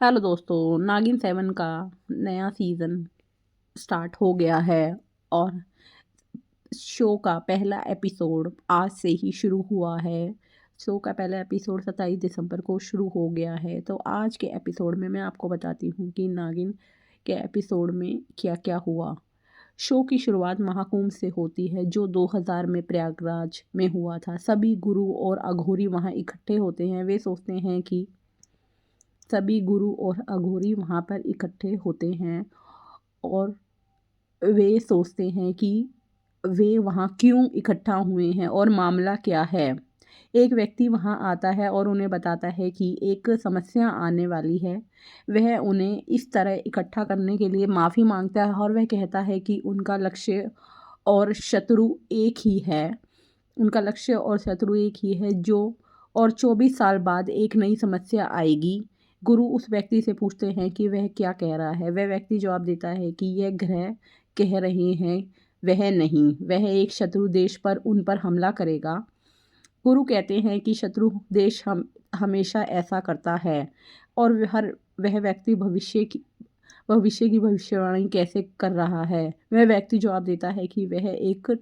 Hello दोस्तों, नागिन 7 का नया सीज़न स्टार्ट हो गया है और शो का पहला एपिसोड आज से ही शुरू हुआ है। शो का पहला एपिसोड 27 दिसंबर को शुरू हो गया है। तो आज के एपिसोड में मैं आपको बताती हूँ कि नागिन के एपिसोड में क्या-क्या हुआ। शो की शुरुआत महाकुंभ से होती है जो 2000 में प्रयागराज में हुआ था। सभी गुरु और अघोरी वहाँ इकट्ठे होते हैं। वे सोचते हैं कि सभी गुरु और अघोरी वहाँ पर इकट्ठे होते हैं और वे सोचते हैं कि वे वहाँ क्यों इकट्ठा हुए हैं और मामला क्या है। एक व्यक्ति वहाँ आता है और उन्हें बताता है कि एक समस्या आने वाली है। वह उन्हें इस तरह इकट्ठा करने के लिए माफ़ी मांगता है और वह कहता है कि उनका लक्ष्य और शत्रु एक ही है। उनका लक्ष्य और शत्रु एक ही है जो और 24 साल बाद एक नई समस्या आएगी। गुरु उस व्यक्ति से पूछते हैं कि वह क्या कह रहा है। वह व्यक्ति जवाब देता है कि यह ग्रह कह रहे हैं वह नहीं, वह एक शत्रु देश पर उन पर हमला करेगा। गुरु कहते हैं कि शत्रु देश हमेशा ऐसा करता है और वह व्यक्ति भविष्य की भविष्यवाणी कैसे कर रहा है। वह व्यक्ति जवाब देता है कि वह एक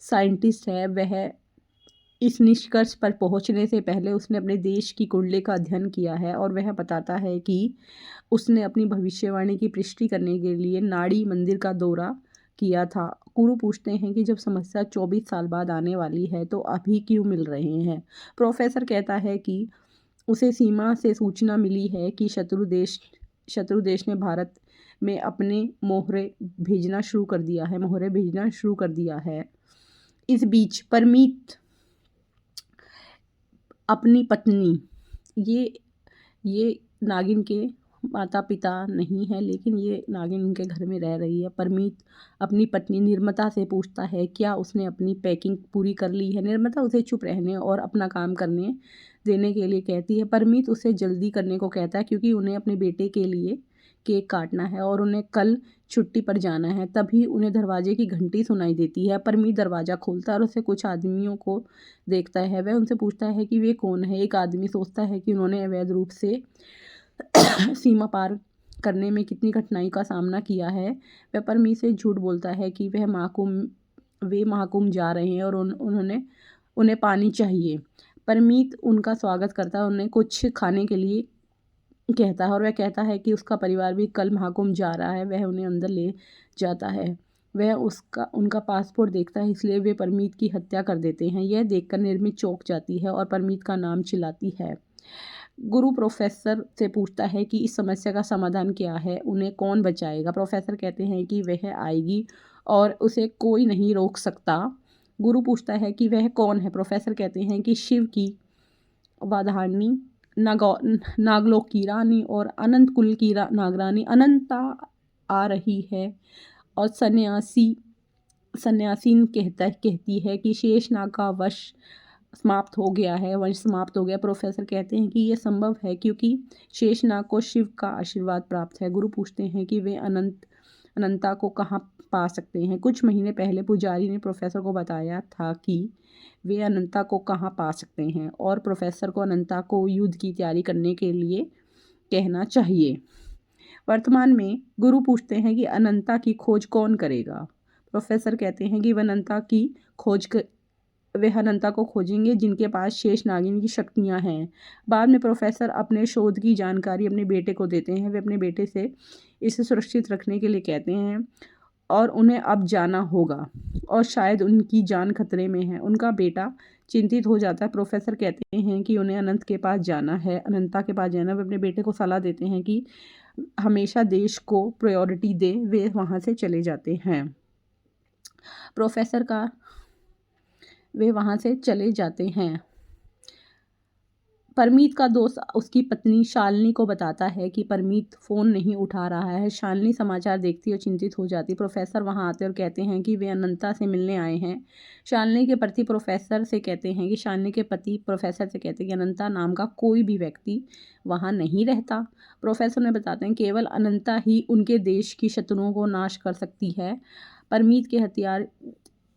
साइंटिस्ट है। वह इस निष्कर्ष पर पहुंचने से पहले उसने अपने देश की कुंडली का अध्ययन किया है और वह बताता है कि उसने अपनी भविष्यवाणी की पुष्टि करने के लिए नाड़ी मंदिर का दौरा किया था। गुरु पूछते हैं कि जब समस्या 24 साल बाद आने वाली है तो अभी क्यों मिल रहे हैं। प्रोफेसर कहता है कि उसे सीमा से सूचना मिली है कि शत्रु देश ने भारत में अपने मोहरे भेजना शुरू कर दिया है। इस बीच परमीत अपनी पत्नी ये नागिन के माता पिता नहीं है, लेकिन ये नागिन उनके घर में रह रही है। परमीत अपनी पत्नी निर्मता से पूछता है क्या उसने अपनी पैकिंग पूरी कर ली है। निर्मता उसे चुप रहने और अपना काम करने देने के लिए कहती है। परमीत उसे जल्दी करने को कहता है क्योंकि उन्हें अपने बेटे के लिए केक काटना है और उन्हें कल छुट्टी पर जाना है। तभी उन्हें दरवाजे की घंटी सुनाई देती है। परमीत दरवाज़ा खोलता है और उसे कुछ आदमियों को देखता है। वह उनसे पूछता है कि वे कौन है। एक आदमी सोचता है कि उन्होंने अवैध रूप से सीमा पार करने में कितनी कठिनाई का सामना किया है। वह परमीत से झूठ बोलता है कि वे महाकुंभ जा रहे हैं और उन्हें पानी चाहिए। परमीत उनका स्वागत करता है, उन्हें कुछ खाने के लिए कहता है और वह कहता है कि उसका परिवार भी कल महाकुंभ जा रहा है। वह उन्हें अंदर ले जाता है। वह उनका पासपोर्ट देखता है, इसलिए वे परमीत की हत्या कर देते हैं। यह देखकर निर्मित चौंक जाती है और परमीत का नाम चिल्लाती है। गुरु प्रोफेसर से पूछता है कि इस समस्या का समाधान क्या है, उन्हें कौन बचाएगा। प्रोफेसर कहते हैं कि वह आएगी और उसे कोई नहीं रोक सकता। गुरु पूछता है कि वह कौन है। प्रोफेसर कहते हैं कि शिव की वाधारणी नागलोक की रानी और अनंत कुल की नागरानी अनंता आ रही है और सन्यासीन कहती है कि शेषनाग का वंश समाप्त हो गया। प्रोफेसर कहते हैं कि यह संभव है क्योंकि शेषनाग को शिव का आशीर्वाद प्राप्त है। गुरु पूछते हैं कि वे अनंता को कहाँ पा सकते हैं। कुछ महीने पहले पुजारी ने प्रोफेसर को बताया था कि वे अनंता को कहाँ पा सकते हैं और प्रोफेसर को अनंता को युद्ध की तैयारी करने के लिए कहना चाहिए। वर्तमान में गुरु पूछते हैं कि अनंता की खोज कौन करेगा। प्रोफेसर कहते हैं कि वे अनंता को खोजेंगे जिनके पास शेष नागिन की शक्तियाँ हैं। बाद में प्रोफेसर अपने शोध की जानकारी अपने बेटे को देते हैं। वे अपने बेटे से इसे सुरक्षित रखने के लिए कहते हैं और उन्हें अब जाना होगा और शायद उनकी जान खतरे में है। उनका बेटा चिंतित हो जाता है। प्रोफेसर कहते हैं कि उन्हें अनंता के पास जाना है। वे अपने बेटे को सलाह देते हैं कि हमेशा देश को प्रायोरिटी दे। वे वहाँ से चले जाते हैं। वे वहाँ से चले जाते हैं। परमीत का दोस्त उसकी पत्नी शालिनी को बताता है कि परमीत फ़ोन नहीं उठा रहा है। शालिनी समाचार देखती और चिंतित हो जाती। प्रोफेसर वहां आते और कहते हैं कि वे अनंता से मिलने आए हैं। शालिनी के पति प्रोफेसर से कहते हैं कि अनंता नाम का कोई भी व्यक्ति वहां नहीं रहता। प्रोफेसर ने बताते हैं केवल अनंता ही उनके देश की शत्रुओं को नाश कर सकती है। परमीत के हथियार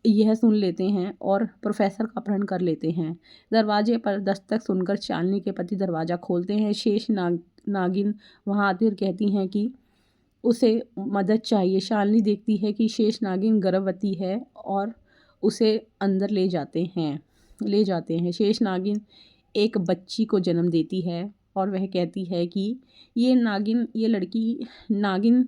यह सुन लेते हैं और प्रोफेसर का अपहरण कर लेते हैं। दरवाजे पर दस्तक सुनकर शालिनी के पति दरवाज़ा खोलते हैं। शेष नागिन वहाँ आती और कहती हैं कि उसे मदद चाहिए। शालिनी देखती है कि शेष नागिन गर्भवती है और उसे अंदर ले जाते हैं। शेष नागिन एक बच्ची को जन्म देती है और वह कहती है कि ये लड़की नागिन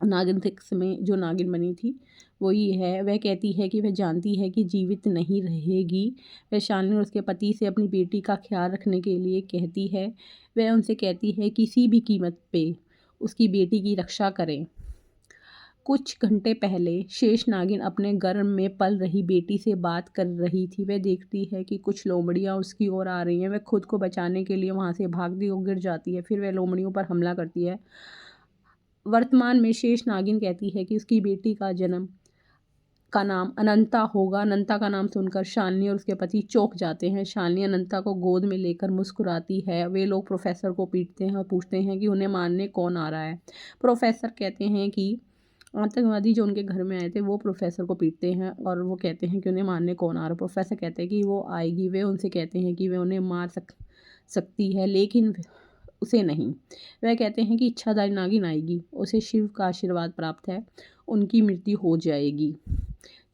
6 में जो नागिन बनी थी वो ये है। वह कहती है कि वह जानती है कि जीवित नहीं रहेगी। वह शालिनी और उसके पति से अपनी बेटी का ख्याल रखने के लिए कहती है। वह उनसे कहती है किसी भी कीमत पे उसकी बेटी की रक्षा करें। कुछ घंटे पहले शेष नागिन अपने गर्भ में पल रही बेटी से बात कर रही थी। वह देखती है कि कुछ लोमड़ियाँ उसकी ओर आ रही हैं। वह खुद को बचाने के लिए वहाँ से भागती और गिर जाती है। फिर वह लोमड़ियों पर हमला करती है। वर्तमान में शेष नागिन कहती है कि उसकी बेटी का नाम अनंता होगा। अनंता का नाम सुनकर शालिनी और उसके पति चौंक जाते हैं। शालिनी अनंता को गोद में लेकर मुस्कुराती है। वे लोग प्रोफेसर को पीटते हैं और पूछते हैं कि उन्हें मारने कौन आ रहा है। प्रोफेसर कहते हैं कि आतंकवादी जो उनके घर में आए थे वो प्रोफेसर को पीटते हैं और वो कहते हैं कि उन्हें मारने कौन आ रहा है। प्रोफेसर कहते हैं कि वो आएगी। वे उनसे कहते हैं कि वे उन्हें मार सकती है लेकिन उसे नहीं। वह कहते हैं कि इच्छाधारी नागिन आएगी, उसे शिव का आशीर्वाद प्राप्त है, उनकी मृत्यु हो जाएगी।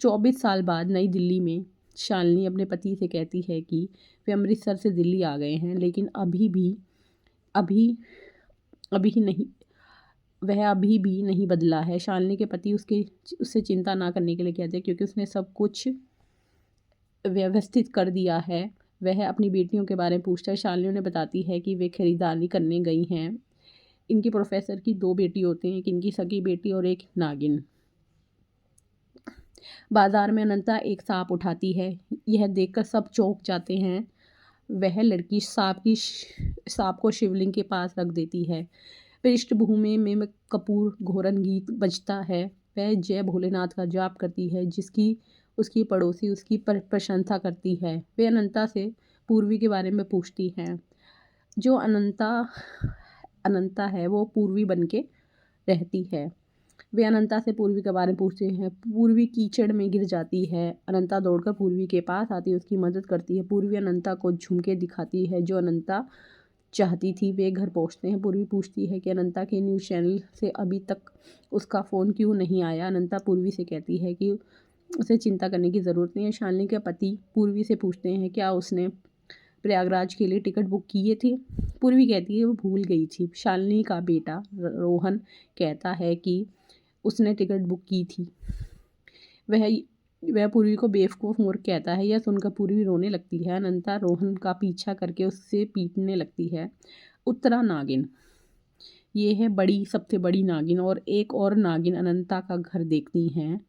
24 साल बाद नई दिल्ली में शालिनी अपने पति से कहती है कि वे अमृतसर से दिल्ली आ गए हैं लेकिन अभी भी नहीं बदला है। शालिनी के पति उससे चिंता ना करने के लिए कहते हैं क्योंकि उसने सब कुछ व्यवस्थित कर दिया है। वह अपनी बेटियों के बारे में पूछता है। शालिनी उन्हें बताती है कि वे खरीदारी करने गई हैं। इनकी प्रोफेसर की 2 बेटी होती हैं, एक इनकी सगी बेटी और एक नागिन। बाजार में अनंता एक सांप उठाती है। यह देखकर सब चौंक जाते हैं। वह लड़की सांप को शिवलिंग के पास रख देती है। पृष्ठभूमि में कपूर घोरन गीत बजता है। वह जय भोलेनाथ का जाप करती है जिसकी उसकी पड़ोसी उसकी प्रशंसा करती है। वे अनंता से पूर्वी के बारे में पूछती हैं। जो अनंता है वो पूर्वी बन के रहती है। वे अनंता से पूर्वी के बारे में पूछते हैं। पूर्वी कीचड़ में गिर जाती है। अनंता दौड़कर पूर्वी के पास आती है, उसकी मदद करती है। पूर्वी अनंता को झुमके दिखाती है जो अनंता चाहती थी। वे घर पहुंचते हैं। पूर्वी पूछती है कि अनंता के न्यूज़ चैनल से अभी तक उसका फ़ोन क्यों नहीं आया। अनंता पूर्वी से कहती है कि उसे चिंता करने की ज़रूरत नहीं है। शालिनी के पति पूर्वी से पूछते हैं क्या उसने प्रयागराज के लिए टिकट बुक किए थे। पूर्वी कहती है वो भूल गई थी। शालिनी का बेटा रोहन कहता है कि उसने टिकट बुक की थी। वह पूर्वी को बेवकूफ़ मूर्ख कहता है। यह सुनकर पूर्वी रोने लगती है। अनंता रोहन का पीछा करके उससे पीटने लगती है। उत्तरा नागिन ये है सबसे बड़ी नागिन और एक और नागिन अनंता का घर देखती हैं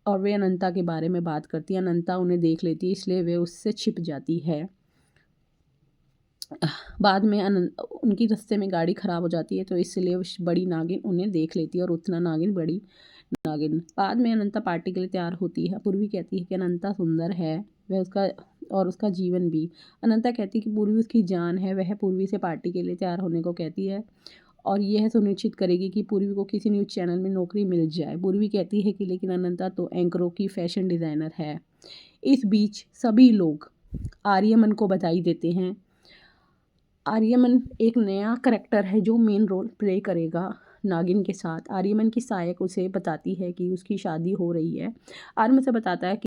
और वे अनंता के बारे में बात करती है। अनंता उन्हें देख लेती है इसलिए वे उससे छिप जाती है। बाद में उनकी रास्ते में गाड़ी ख़राब हो जाती है तो इसलिए बड़ी नागिन उन्हें देख लेती है और उत्तरा नागिन बड़ी नागिन। बाद में अनंता पार्टी के लिए तैयार होती है। पूर्वी कहती है कि अनंता सुंदर है उसका जीवन भी। अनंता कहती है कि पूर्वी उसकी जान है। वह पूर्वी से पार्टी के लिए तैयार होने को कहती है और यह सुनिश्चित करेगी कि पूर्वी को किसी न्यूज़ चैनल में नौकरी मिल जाए। पूर्वी कहती है कि लेकिन अनंता तो एंकरों की फैशन डिज़ाइनर है। इस बीच सभी लोग आर्यमन को बधाई देते हैं। आर्यमन एक नया करैक्टर है जो मेन रोल प्ले करेगा नागिन के साथ। आर्यमन की सहायक उसे बताती है कि उसकी शादी हो रही है। आर्यमन से बताता है कि